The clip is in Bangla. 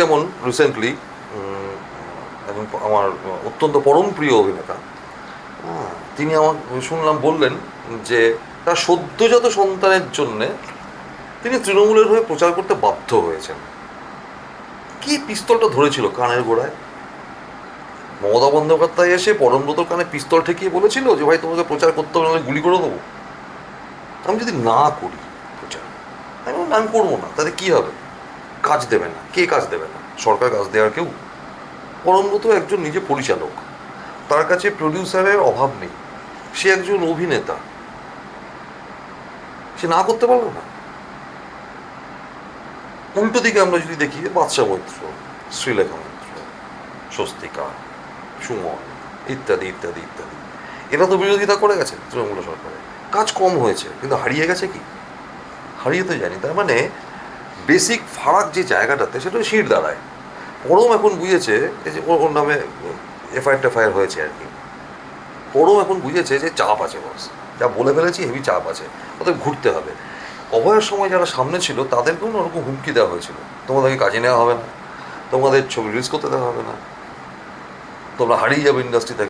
যেমন রিসেন্টলি একজন আমার অত্যন্ত পরম প্রিয় অভিনেতা, তিনি আমার শুনলাম বললেন যে তার সদ্যজাত সন্তানের জন্যে তিনি তৃণমূলের হয়ে প্রচার করতে বাধ্য হয়েছেন। কি পিস্তলটা ধরেছিল কানের গোড়ায়? মমতা বন্দ্যোপাধ্যায় এসে পরমব্রতর কানে পিস্তল ঠেকিয়ে বলেছিল যে ভাই তোমাকে প্রচার করতে হবে, নাহলে গুলি করে দেবো। আমি যদি না করি প্রচার, আমি বললাম, আমি করবো না, তাতে কী হবে? কাজ দেবে না, কে কাজ দেবে না? সরকার কাজ দেওয়ার কেউ? পরমব্রত একজন নিজে পরিচালক, তার কাছে প্রডিউসারের অভাব নেই, সে একজন অভিনেতা, সে না করতে পারলো না? উল্টো দিকে আমরা যদি দেখি, বাদশা মৈত্র, শ্রীলেখা মৈত্র, স্বস্তিকা, সুমন, ইত্যাদি ইত্যাদি ইত্যাদি, এরা তো বিরোধিতা করে গেছে তৃণমূল সরকারে। কাজ কম হয়েছে, কিন্তু হারিয়ে গেছে কি? হারিয়ে তো যায়নি। তার মানে বেসিক ফারাক যে জায়গাটাতে, সেটা শির দাঁড়ায়। পরম এখন বুঝেছে, এই যে ওর নামে এফআইআর টেফআইআর হয়েছে আর কি, পরম এখন বুঝেছে যে চাপ আছে, বস যা বলে ফেলেছি, হেভি চাপ আছে, ওদের ঘুরতে হবে। অভয়ের সময় যারা সামনে ছিল তাদেরকেও না ওরকম হুমকি দেওয়া হয়েছিল, তোমাদেরকে কাজে নেওয়া হবে না, তোমাদের ছবি রিলিজ করতে দেওয়া হবে না, তোমরা হারিয়ে যাবে ইন্ডাস্ট্রি থেকে।